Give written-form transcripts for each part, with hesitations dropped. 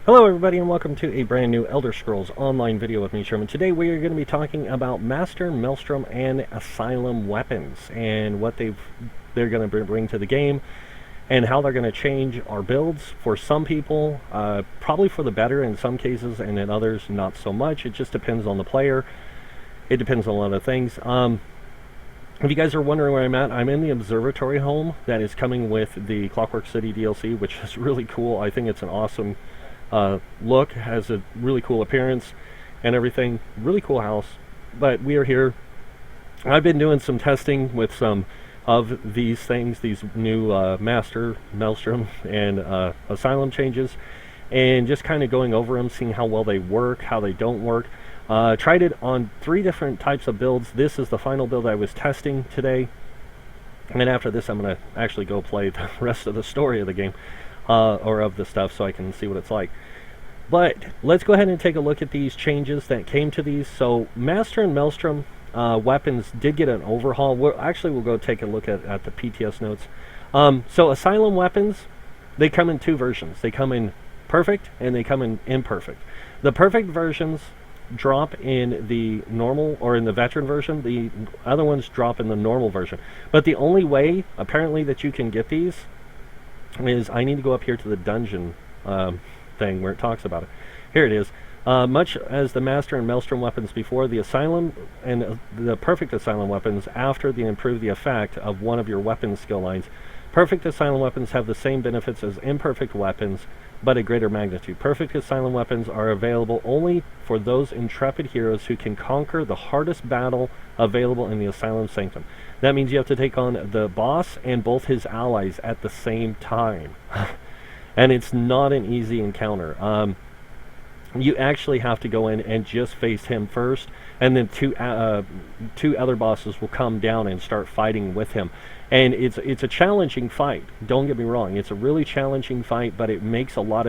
Hello everybody and welcome to a brand new Elder Scrolls Online video with me, Sherman. Today we are going to be talking about Master, Maelstrom, and Asylum Weapons and what they're going to bring to the game and how they're going to change our builds. For some people, probably for the better in some cases, and in others not so much. It just depends on the player. It depends on a lot of things. If you guys are wondering where I'm at, I'm in the observatory home that is coming with the Clockwork City DLC, which is really cool. I think it's an awesome look, has a really cool appearance and everything. Really cool house. But we are here. I've been doing some testing with some of these things, these new Master, Maelstrom, and Asylum changes, and just kind of going over them, seeing how well they work, how they don't work. Tried it on 3 different types of builds. This is the final build I was testing today, and after this I'm going to actually go play the rest of the story of the game, or of the stuff, so I can see what it's like. But let's go ahead and take a look at these changes that came to these. So Master and Maelstrom weapons did get an overhaul. We'll go take a look at the PTS notes. So Asylum weapons, they come in 2 versions. They come in perfect and they come in imperfect. The perfect versions drop in the normal, or in the veteran version. The other ones drop in the normal version. But the only way apparently that you can get these is, I need to go up here to the dungeon thing where it talks about it. Here it is. Much as the Master and Maelstrom weapons before, the Asylum and the perfect Asylum weapons after they improve the effect of one of your weapon skill lines. Perfect Asylum weapons have the same benefits as imperfect weapons, but a greater magnitude. Perfect Asylum weapons are available only for those intrepid heroes who can conquer the hardest battle available in the Asylum Sanctum. That means you have to take on the boss and both his allies at the same time. And it's not an easy encounter. You actually have to go in and just face him first, and then two other bosses will come down and start fighting with him. And it's a challenging fight. Don't get me wrong; it's a really challenging fight, but it makes for a lot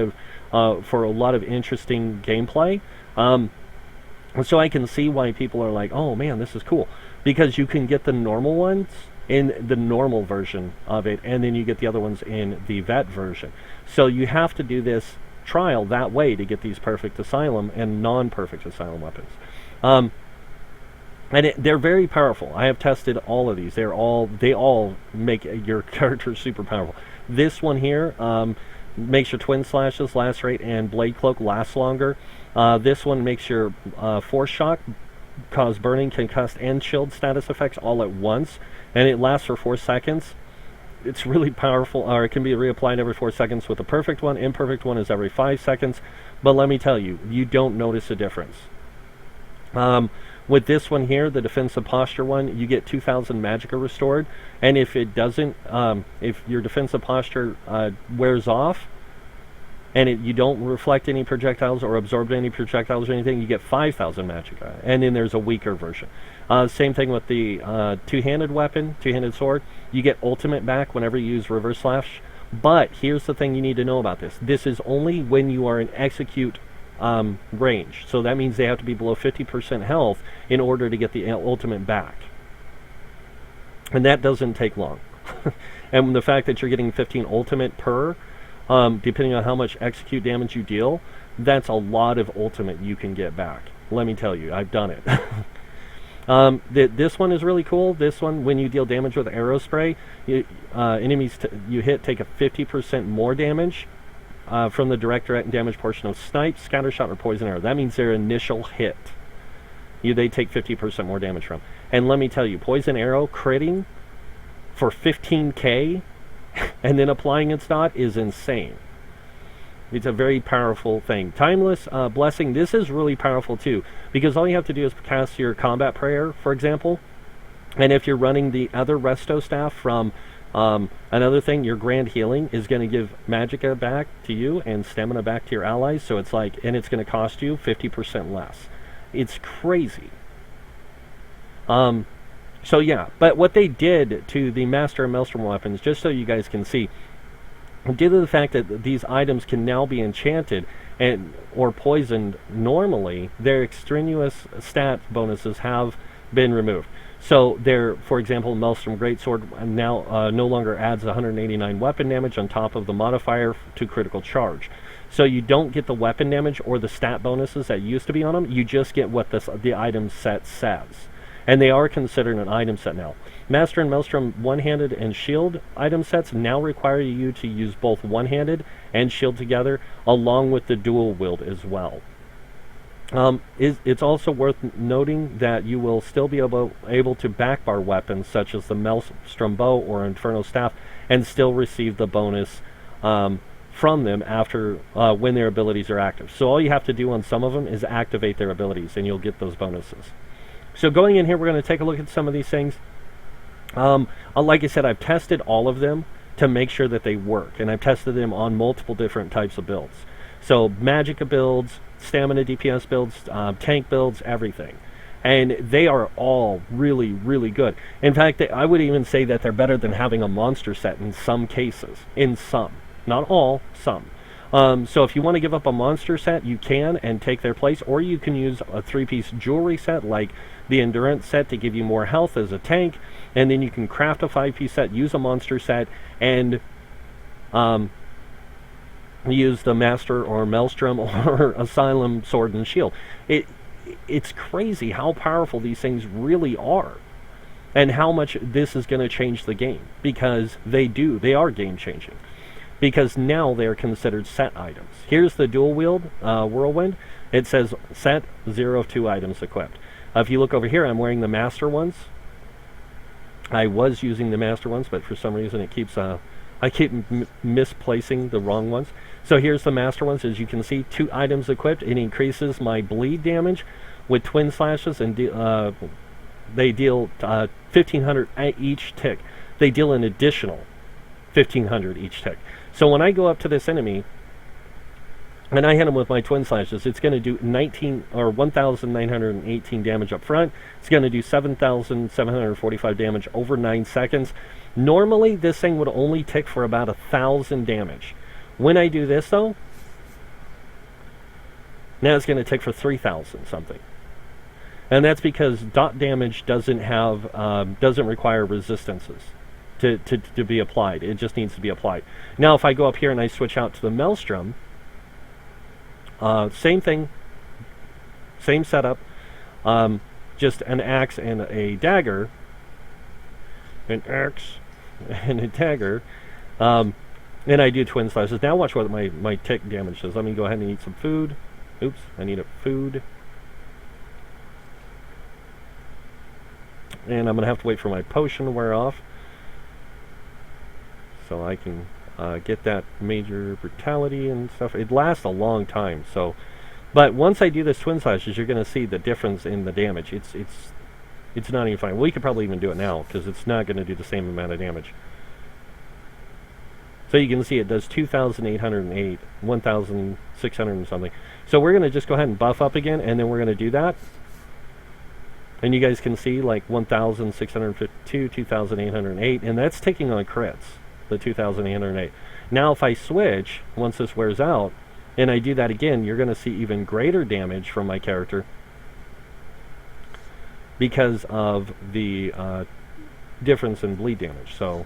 of interesting gameplay. So I can see why people are like, "Oh man, this is cool," because you can get the normal ones in the normal version of it, and then you get the other ones in the vet version. So you have to do this trial that way to get these perfect Asylum and non-perfect Asylum weapons. And they're very powerful. I have tested all of these. They all make your character super powerful. This one here makes your twin slashes, lacerate, and blade cloak last longer. This one makes your force shock, cause burning, concussed, and chilled status effects all at once, and it lasts for 4 seconds. It's really powerful, or it can be reapplied every 4 seconds with the perfect one. Imperfect one is every 5 seconds, but let me tell you, you don't notice a difference. With this one here, the defensive posture one, you get 2,000 magicka restored, and if it doesn't, if your defensive posture wears off, and you don't reflect any projectiles or absorb any projectiles or anything, you get 5,000 magicka. And then there's a weaker version. Same thing with the two-handed weapon, two-handed sword. You get ultimate back whenever you use reverse slash. But here's the thing you need to know about this. This is only when you are in execute range. So that means they have to be below 50% health in order to get the ultimate back. And that doesn't take long. And the fact that you're getting 15 ultimate per, depending on how much execute damage you deal, that's a lot of ultimate you can get back. Let me tell you, I've done it. This one is really cool. This one, when you deal damage with arrow spray, enemies you hit take a 50% more damage from the direct damage portion of snipe, scatter shot, or poison arrow. That means their initial hit, they take 50% more damage from. And let me tell you, poison arrow critting for 15k and then applying its dot is insane. It's a very powerful thing. Timeless Blessing, this is really powerful too, because all you have to do is cast your combat prayer, for example, and if you're running the other resto staff from another thing, your grand healing is going to give magicka back to you and stamina back to your allies, so it's like, and it's going to cost you 50% less. It's crazy. So yeah, but what they did to the Master and Maelstrom weapons, just so you guys can see, due to the fact that these items can now be enchanted or poisoned normally, their extraneous stat bonuses have been removed. So there, for example, Maelstrom Greatsword now no longer adds 189 weapon damage on top of the modifier to critical charge. So you don't get the weapon damage or the stat bonuses that used to be on them. You just get what the item set says. And they are considered an item set now. Master and Maelstrom one-handed and shield item sets now require you to use both one-handed and shield together, along with the dual wield as well. It's also worth noting that you will still be able to backbar weapons such as the Maelstrom bow or Inferno staff and still receive the bonus from them after when their abilities are active. So all you have to do on some of them is activate their abilities and you'll get those bonuses. So going in here, we're going to take a look at some of these things. Like I said, I've tested all of them to make sure that they work, and I've tested them on multiple different types of builds. So Magicka builds, Stamina DPS builds, tank builds, everything. And they are all really, really good. In fact, I would even say that they're better than having a monster set in some cases. In some. Not all, some. So if you want to give up a monster set, you can and take their place, or you can use a 3-piece jewelry set like the Endurance set to give you more health as a tank, and then you can craft a 5-piece set, use a monster set, and use the Master or Maelstrom or Asylum sword and shield. It's crazy how powerful these things really are, and how much this is going to change the game, because they are game changing. Because now they are considered set items. Here's the dual wield whirlwind. It says set 0 of 2 items equipped. If you look over here, I'm wearing the master ones. I was using the master ones, but for some reason it keeps I keep misplacing the wrong ones. So here's the master ones. As you can see, 2 items equipped. It increases my bleed damage with twin slashes, and they deal 1,500 each tick. They deal an additional 1,500 each tick. So when I go up to this enemy and I hit him with my twin slashes, it's going to do 1,918 damage up front. It's going to do 7,745 damage over 9 seconds. Normally, this thing would only tick for about 1,000 damage. When I do this, though, now it's going to tick for 3,000 something. And that's because dot damage doesn't require resistances to be applied. It just needs to be applied. Now, if I go up here and I switch out to the Maelstrom, same thing, same setup, just an axe and a dagger, and I do twin slashes. Now watch what my tick damage does. Let me go ahead and eat some food. Oops, I need a food. And I'm going to have to wait for my potion to wear off, so I can get that major brutality and stuff. It lasts a long time, so. But once I do this twin slashes, you're going to see the difference in the damage. It's not even fine. We could probably even do it now, because it's not going to do the same amount of damage. So you can see it does 2,808, 1,600 and something. So we're going to just go ahead and buff up again, and then we're going to do that. And you guys can see like 1,652, 2,808, and that's taking on crits, the 2,808. Now if I switch, once this wears out, and I do that again, you're going to see even greater damage from my character because of the difference in bleed damage. So,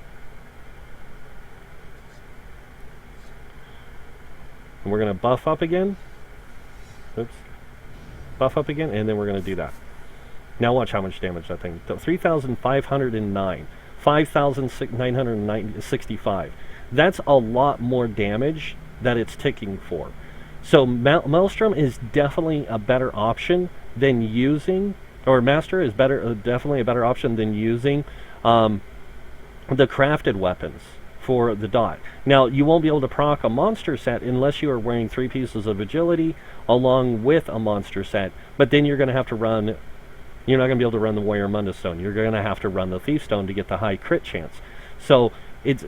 and we're going to buff up again. Oops. Buff up again, and then we're going to do that. Now watch how much damage that thing. 3,509. 5,965. That's a lot more damage that it's ticking for. So Maelstrom is definitely a better option than using, or Master is definitely a better option than using the crafted weapons for the dot. Now, you won't be able to proc a monster set unless you are wearing 3 pieces of agility along with a monster set, but then you're going to have to run. You're not going to be able to run the Warrior Munda Stone. You're going to have to run the Thief Stone to get the high crit chance. So it's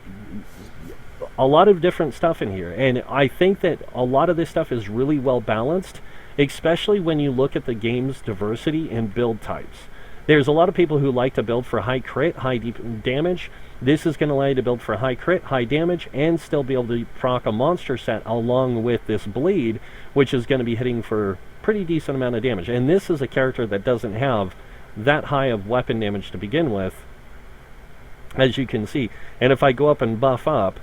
a lot of different stuff in here. And I think that a lot of this stuff is really well balanced, especially when you look at the game's diversity and build types. There's a lot of people who like to build for high crit, high damage. This is going to allow you to build for high crit, high damage, and still be able to proc a monster set along with this bleed, which is going to be hitting for pretty decent amount of damage. And this is a character that doesn't have that high of weapon damage to begin with, as you can see. And if I go up and buff up,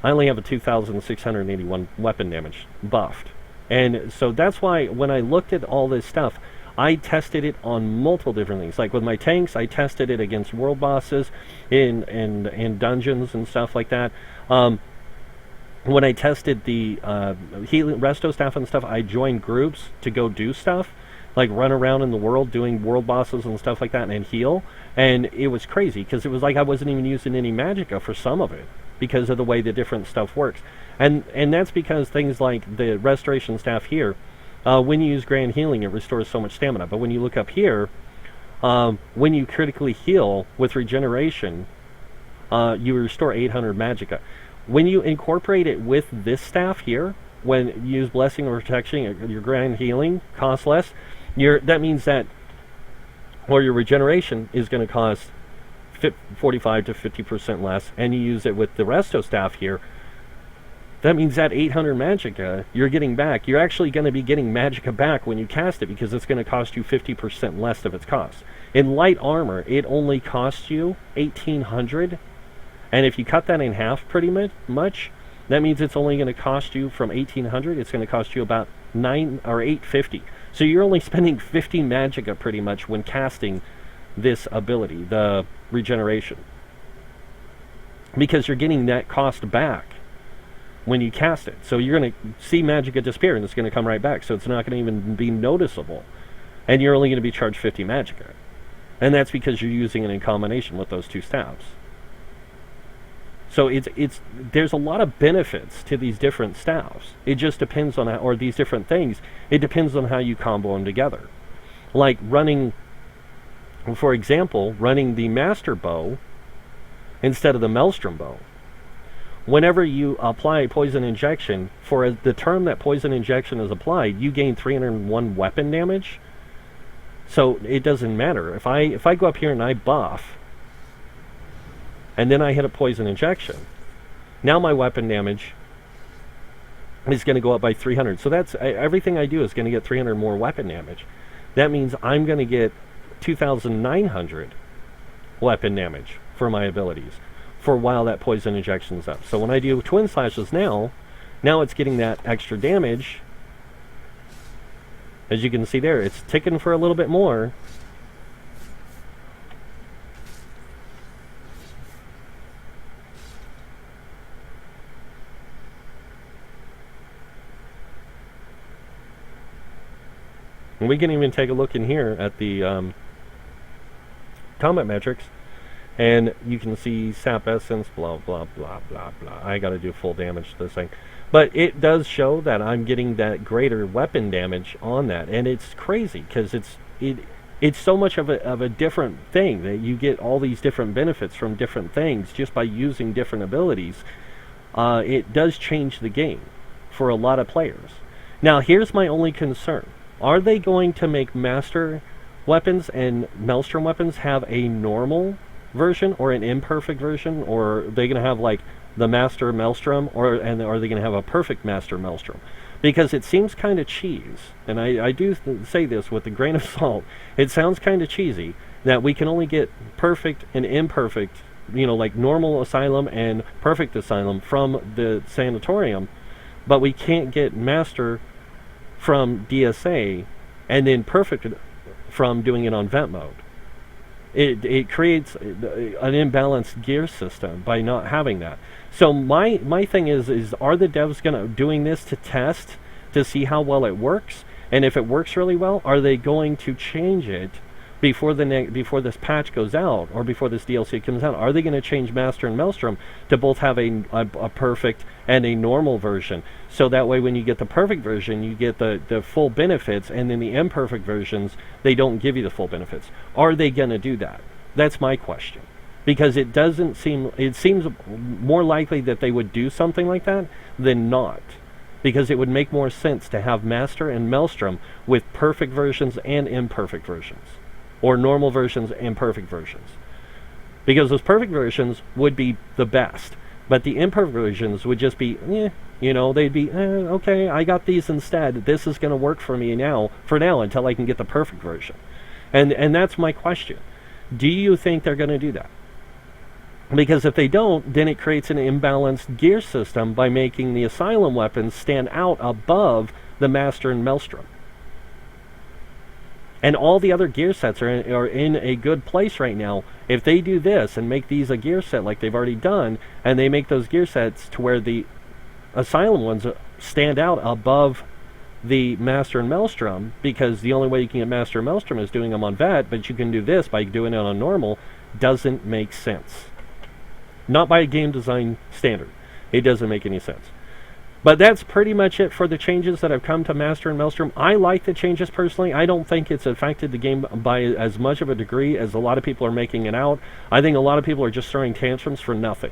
I only have a 2,681 weapon damage buffed. And so that's why when I looked at all this stuff, I tested it on multiple different things. Like with my tanks, I tested it against world bosses in dungeons and stuff like that. When I tested the healing resto staff and stuff, I joined groups to go do stuff, like run around in the world doing world bosses and stuff like that and heal. And it was crazy because it was like I wasn't even using any magicka for some of it because of the way the different stuff works. And that's because things like the restoration staff here, when you use grand healing, it restores so much stamina. But when you look up here, when you critically heal with regeneration, you restore 800 magicka. When you incorporate it with this staff here, when you use blessing or protection, your grand healing costs less. That means that, or your regeneration is going to cost 45 to 50% less, and you use it with the resto staff here. That means that 800 magicka you're getting back, you're actually going to be getting magicka back when you cast it because it's going to cost you 50% less of its cost. In light armor, it only costs you 1,800. And if you cut that in half pretty much, that means it's only going to cost you from 1,800, it's going to cost you about 9 or 850. So you're only spending 50 magicka pretty much when casting this ability, the regeneration. Because you're getting that cost back when you cast it. So you're going to see magicka disappear and it's going to come right back. So it's not going to even be noticeable. And you're only going to be charged 50 magicka. And that's because you're using it in combination with those two staffs. So there's a lot of benefits to these different staffs. It just depends on how, or these different things, it depends on how you combo them together. Like running, for example, running the Master Bow instead of the Maelstrom Bow. Whenever you apply poison injection, for the term that poison injection is applied, you gain 301 weapon damage. So it doesn't matter. If I go up here and I buff, and then I hit a poison injection, now my weapon damage is going to go up by 300. So that's everything I do is going to get 300 more weapon damage. That means I'm going to get 2,900 weapon damage for my abilities for while that poison injection is up. So when I do twin slashes now it's getting that extra damage. As you can see there, it's ticking for a little bit more. And we can even take a look in here at the combat metrics, and you can see sap essence, blah, blah, blah, blah, blah. I got to do full damage to this thing. But it does show that I'm getting that greater weapon damage on that. And it's crazy, because it's so much of a different thing, that you get all these different benefits from different things just by using different abilities. It does change the game for a lot of players. Now, here's my only concern. Are they going to make Master weapons and Maelstrom weapons have a normal version or an imperfect version, or are they going to have like the Master Maelstrom, and are they going to have a perfect Master Maelstrom? Because it seems kind of cheese, and I do say this with a grain of salt. It sounds kind of cheesy that we can only get perfect and imperfect, like normal Asylum and perfect Asylum from the Sanatorium, but we can't get Master from DSA and then perfect from doing it on vent mode. It creates an imbalanced gear system by not having that. So my thing is are the devs doing this to test to see how well it works? And if it works really well, are they going to change it before this patch goes out, or before this DLC comes out? Are they going to change Master and Maelstrom to both have a perfect and a normal version? So that way when you get the perfect version, you get the full benefits, and then the imperfect versions, they don't give you the full benefits. Are they going to do that? That's my question. Because it seems more likely that they would do something like that than not. Because it would make more sense to have Master and Maelstrom with perfect versions and imperfect versions. Or normal versions and perfect versions. Because those perfect versions would be the best. But the imperfect versions would just be, they'd be, okay, I got these instead. This is going to work for me for now, until I can get the perfect version. And that's my question. Do you think they're going to do that? Because if they don't, then it creates an imbalanced gear system by making the Asylum weapons stand out above the Master and Maelstrom. And all the other gear sets are in a good place right now. If they do this and make these a gear set like they've already done, and they make those gear sets to where the Asylum ones stand out above the Master and Maelstrom, because the only way you can get Master and Maelstrom is doing them on Vet, but you can do this by doing it on normal, doesn't make sense. Not by a game design standard. It doesn't make any sense. But that's pretty much it for the changes that have come to Master and Maelstrom. I like the changes personally. I don't think it's affected the game by as much of a degree as a lot of people are making it out. I think a lot of people are just throwing tantrums for nothing.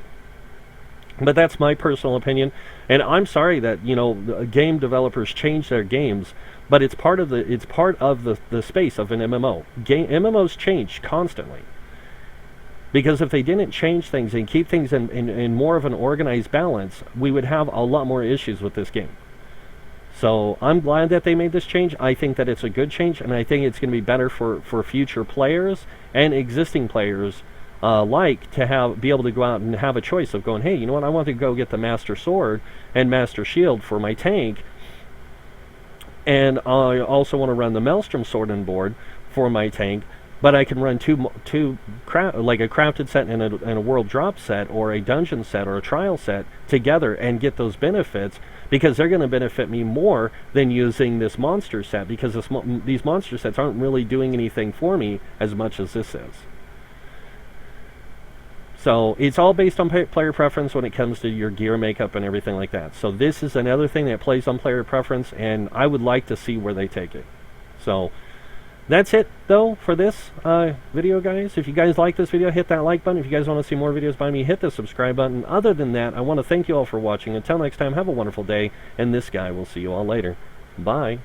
But that's my personal opinion. And I'm sorry that, you know, game developers change their games, but it's part of the space of an MMO. MMOs change constantly. Because if they didn't change things and keep things in more of an organized balance, we would have a lot more issues with this game. So I'm glad that they made this change. I think that it's a good change, and I think it's going to be better for future players and existing players to be able to go out and have a choice of going, hey, you know what, I want to go get the Master Sword and Master Shield for my tank, and I also want to run the Maelstrom Sword on board for my tank. But I can run like a crafted set and a world drop set, or a dungeon set, or a trial set together and get those benefits, because they're going to benefit me more than using this monster set, because these monster sets aren't really doing anything for me as much as this is. So it's all based on player preference when it comes to your gear makeup and everything like that. So this is another thing that plays on player preference, and I would like to see where they take it. So that's it, though, for this video, guys. If you guys like this video, hit that like button. If you guys want to see more videos by me, hit the subscribe button. Other than that, I want to thank you all for watching. Until next time, have a wonderful day, and this guy will see you all later. Bye.